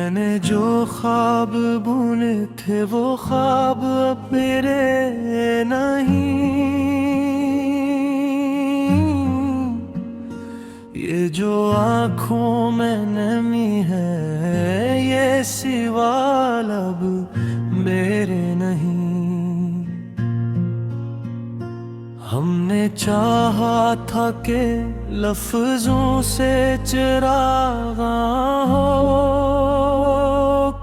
मैंने जो ख्वाब बुने थे वो ख्वाब अब मेरे नहीं। ये जो आँखों में नमी है ये सिवाल अब मेरे नहीं। हमने चाहा था कि लफ्जों से चिरागा हो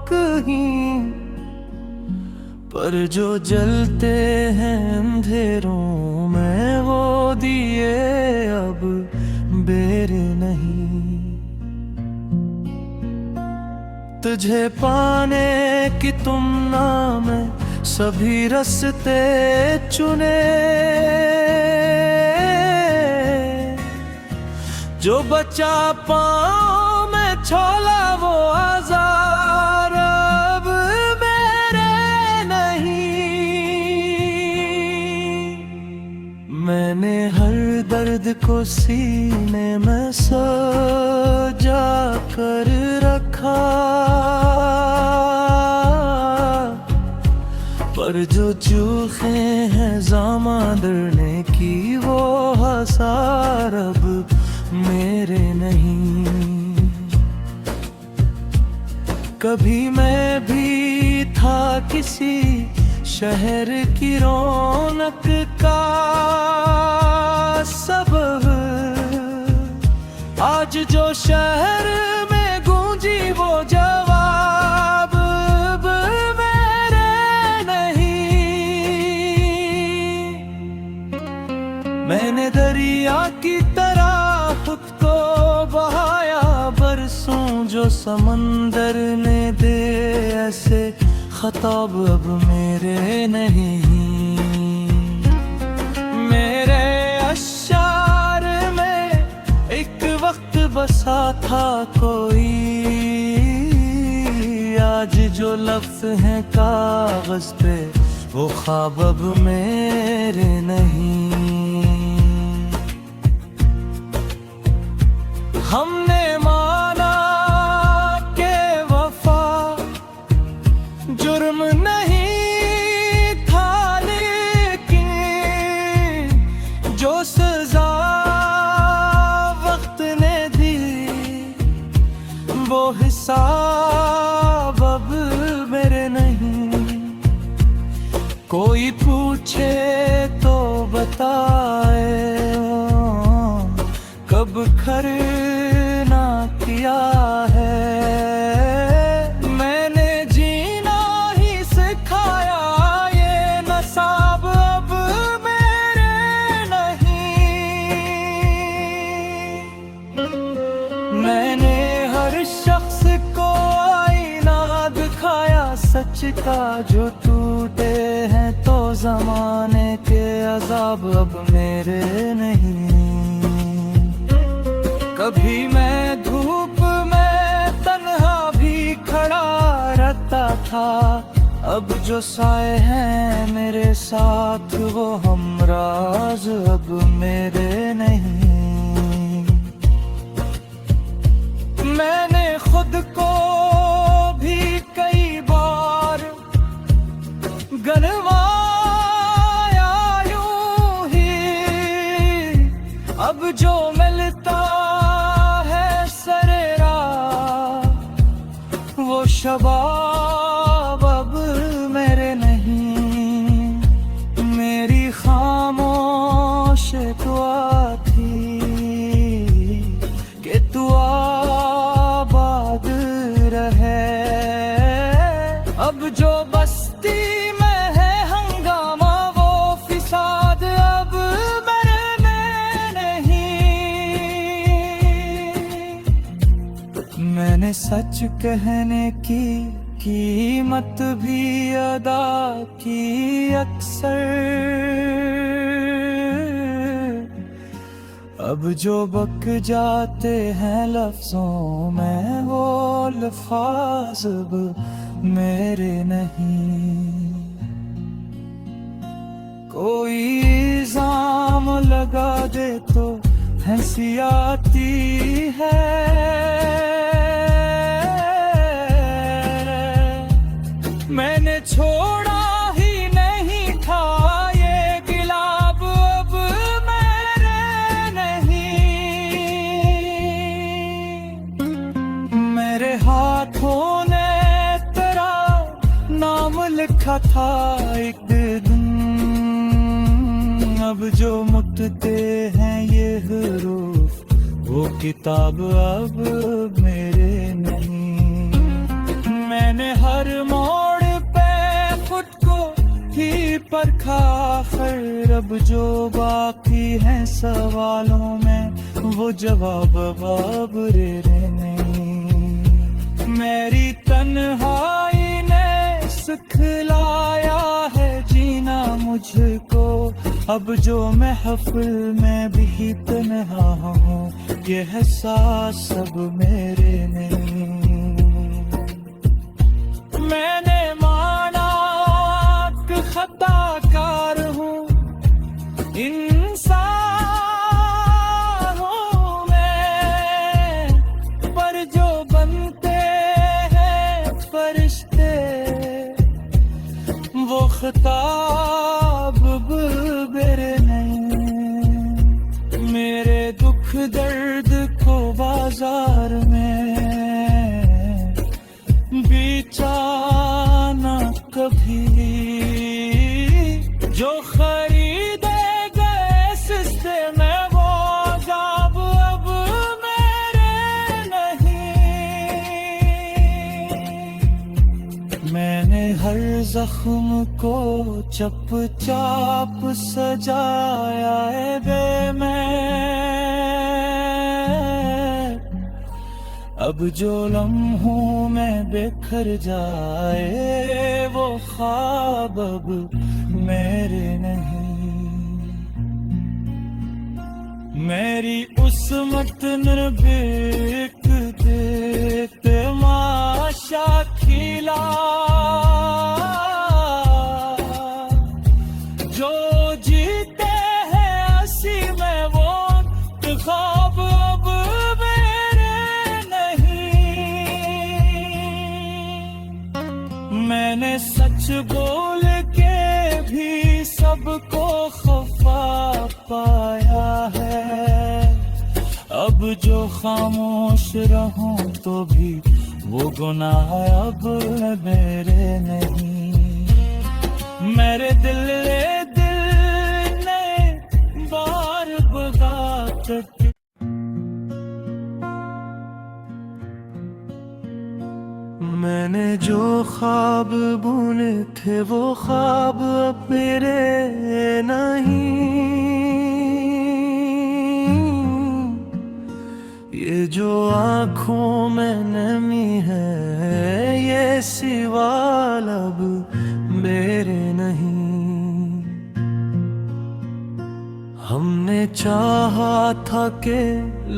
कहीं, पर जो जलते हैं अंधेरों में वो दिए अब मेरे नहीं। तुझे पाने की तुमना में सभी रास्ते चुने, जो बचा पाऊं मैं छोला वो आज़ार अब मेरे नहीं। मैंने हर दर्द को सीने में सजा कर रखा, पर जो चूखे हैं ज़ामा डरने की वो हसार अब मेरे नहीं। कभी मैं भी था किसी शहर की रौनक का सबब, आज जो शहर में गूंजी वो जवाब अब मेरे नहीं। मैंने दरिया की तरह खुद को बहाया बरसों जो समंदर ने दे ऐसे खताब अब मेरे नहीं। मेरे अशार में एक वक्त बसा था कोई, आज जो लफ्ज़ हैं कागज़ पे वो ख्वाब अब मेरे नहीं। हमने माना के वफा जुर्म नहीं था, लेकिन जो सजा वक्त ने दी वो हिसाब अब मेरे नहीं। कोई पूछे तो बताए कब खरना किया है, मैंने जीना ही सिखाया ये नसाब अब मेरे नहीं। मैंने हर शख्स को आईना दिखाया सच का, जो टूटे हैं तो ज़माने के अज़ाब अब मेरे नहीं। कभी मैं धूप में तन्हा भी खड़ा रहता था, अब जो साए हैं मेरे साथ वो हमराज अब मेरे नहीं। मैंने खुद को भी कई बार गनवाया यूं ही, अब जो मिलता वो शबाब अब मेरे नहीं। मेरी खामोश दुआ थी कि तू आबाद रहे, अब जो बस्ती में है हंगामा वो फिसाद अब मेरे में नहीं। मैंने सच कहने की कीमत भी अदा की अक्सर, अब जो बक जाते हैं लफ्जों में वो अल्फाज अब मेरे नहीं। कोई इल्जाम लगा दे तो हंसी आती है, था एक दिन, अब जो मुटते हैं ये हरूफ, वो किताब अब मेरे नहीं। मैंने हर मोड़ पे खुद को ही परखा, खैर अब जो बाकी है सवालों में वो जवाब अब रे नहीं। मेरी तन्हाई ने सिखलाया है जीना मुझको, अब जो महफिल में भी तन्हा हूँ, ये एहसास सब मेरे नहीं। मैंने माना कि खताकार हूँ, इंसान हूँ मैं, पर जो बनते हैं फरिश्ते वो खिताब मेरे नहीं। मेरे दुख दर्द को बाजार में बेचा ना कभी, जो खरीदे गए सस्ते में वो जाब अब मेरे नहीं। मैंने हर जख्म को चप चाप सजाया है मैं, अब जो लम्हों में बिखर जाए वो ख्वाब अब मेरे नहीं। मेरी उस मतन बेक देते माशा खिला, जो जीते हैं हंसी में वो ख्वाब अब मेरे नहीं। मैंने सच बोल के भी सबको खफा पाया है, अब जो खामोश रहूं तो भी वो गुनाह अब मेरे नहीं। मेरे दिल ने बार बगावत, मैंने जो ख्वाब बुने थे वो ख्वाब अब मेरे नहीं। ये जो आँखों में नमी है ये सवाल अब मेरे नहीं। हमने चाहा था कि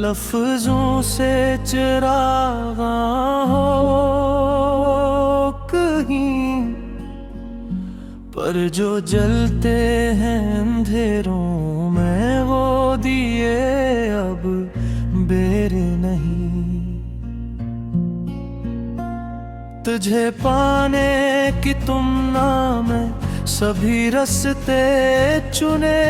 लफ्जों से चिरागा हो कहीं, पर जो जलते हैं अंधेरों में वो दिए अब मेरे नहीं। तुझे पाने की तुमना में सभी रास्ते चुने,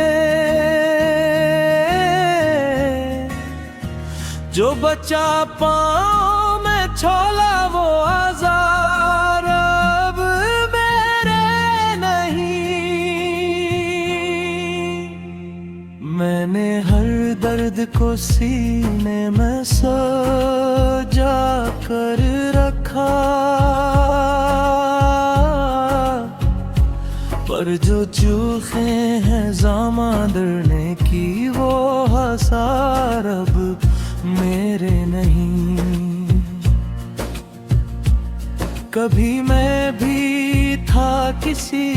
जो बचा पाँव में छोला वो आज़ार अब मेरे नहीं। मैंने हर दर्द को सीने में सजा कर रखा, पर जो चूखे हैं ज़ामा डरने की वो हसार अब मेरे नहीं। कभी मैं भी था किसी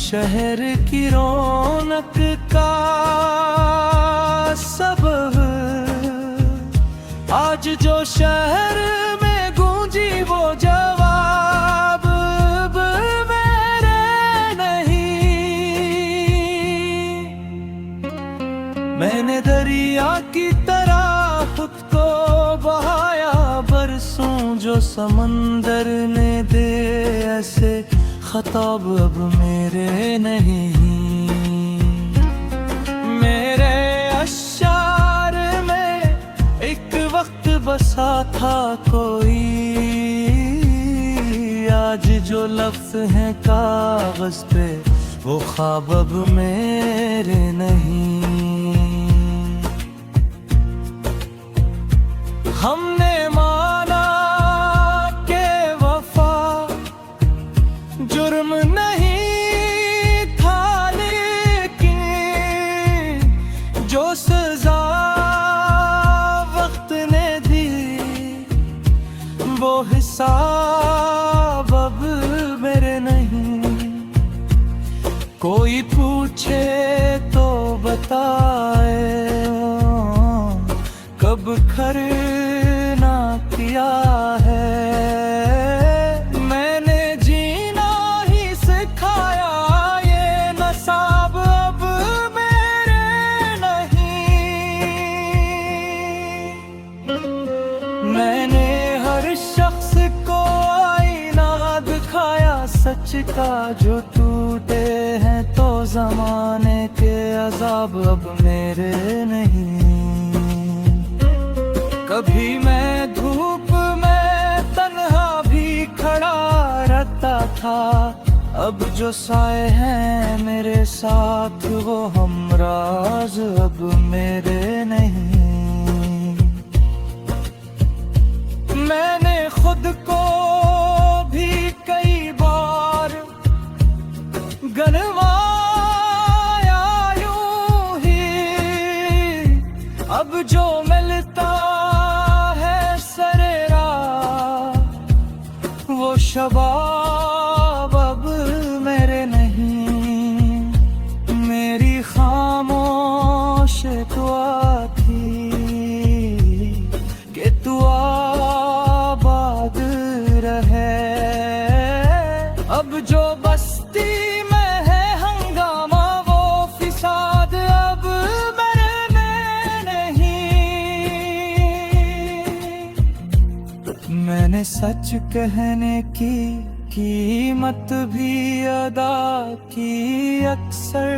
शहर की रौनक का सबब, आज जो शहर में गूंजी वो जवाब मेरे नहीं। मैंने दरिया की तरह खुद को बहाया बरसों जो समंदर ने दे ऐसे खताब अब मेरे नहीं। मेरे अशार में एक वक्त बसा था कोई, आज जो लफ्ज हैं कागज पे, वो ख्वाब अब मेरे नहीं। हमने माना के वफा जुर्म नहीं था, लेकिन जो सजा वक्त ने दी वो हिसाब अब मेरे नहीं। कोई पूछे तो बताए कब करना किया है। मैंने जीना ही सिखाया, ये नसाब अब मेरे नहीं। मैंने हर शख्स को आईना दिखाया सच का, जो टूटे हैं तो जमाने के अजाब अब मेरे नहीं। कभी मैं धूप में तन्हा भी खड़ा रहता था, अब जो साए हैं मेरे साथ वो हमराज अब मेरे नहीं। मैंने खुद को भी कई बार गनवाया यूं ही, अब जो मिलता है सरेरा वो शबाब अब मेरे नहीं। मेरी खामोश दुआ थी कि तू आबाद रहे, अब जो बस्ती में है हंगामा वो फिसाद अब मेरे में नहीं। मैंने सच कहने की कीमत भी अदा की अक्सर,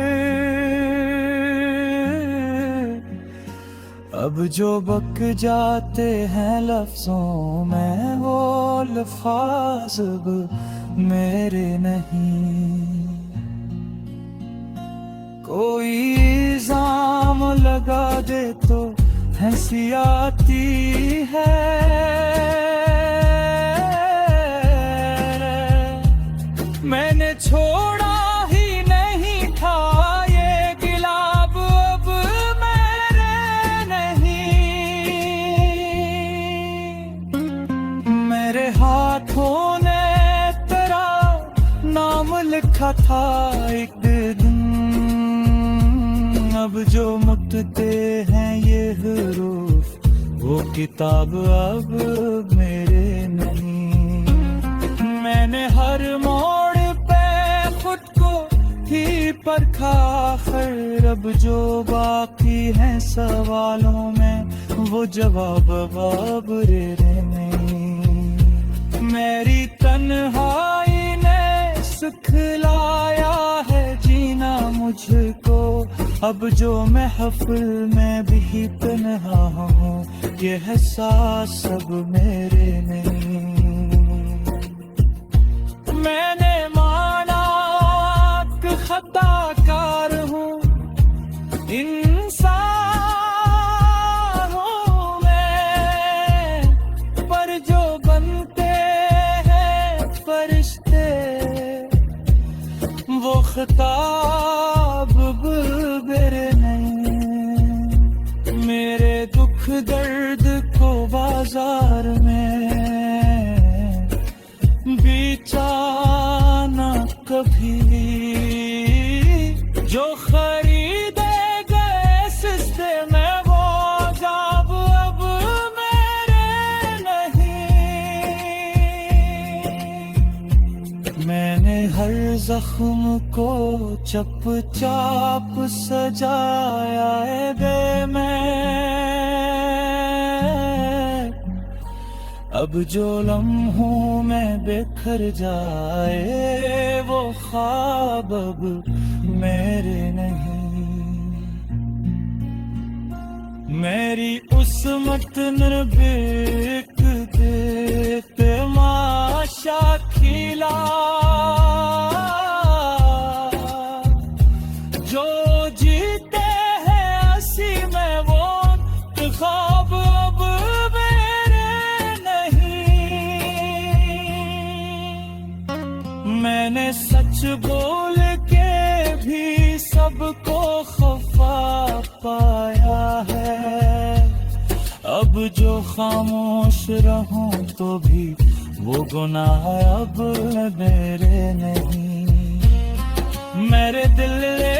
अब जो बक जाते हैं लफ्जों में वो अल्फाज अब मेरे नहीं। कोई इल्जाम लगा दे तो हंसी आती है, मैंने छोड़ा ही नहीं था ये गिलाब अब मेरे नहीं। मेरे हाथों ने तेरा नाम लिखा था एक दिन, अब जो मुकते हैं ये हरूफ वो किताब अब मेरे नहीं। मैंने हर मोड़ पे खुद को ही परखा, खैर अब जो बाकी हैं सवालों में वो जवाब अब मेरे नहीं। मेरी तन्हाई ने सिखलाया है जीना मुझको, अब जो महफिल में भी तन्हा हूँ ये एहसास सब मेरे नहीं। मैंने माना कि खताकार हूँ, इंसान हूँ मैं, पर जो बनते हैं फरिश्ते वो खिताब मेरे नहीं। मेरे दुख दर्द को बाजार में बेचाना कभी, जो खरीदे गए सस्ते में वो जाब अब मेरे नहीं। मैंने हर जख्म को चप चाप सजाया है मैं, अब जो लम्हों में बिखर जाए वो ख्वाब अब मेरे नहीं। मेरी उस्मत निर्भीक दे तमाशा खिला सच बोल के भी सबको खफा पाया है। अब जो खामोश रहूं तो भी वो गुनाह अब मेरे नहीं। मेरे दिल ले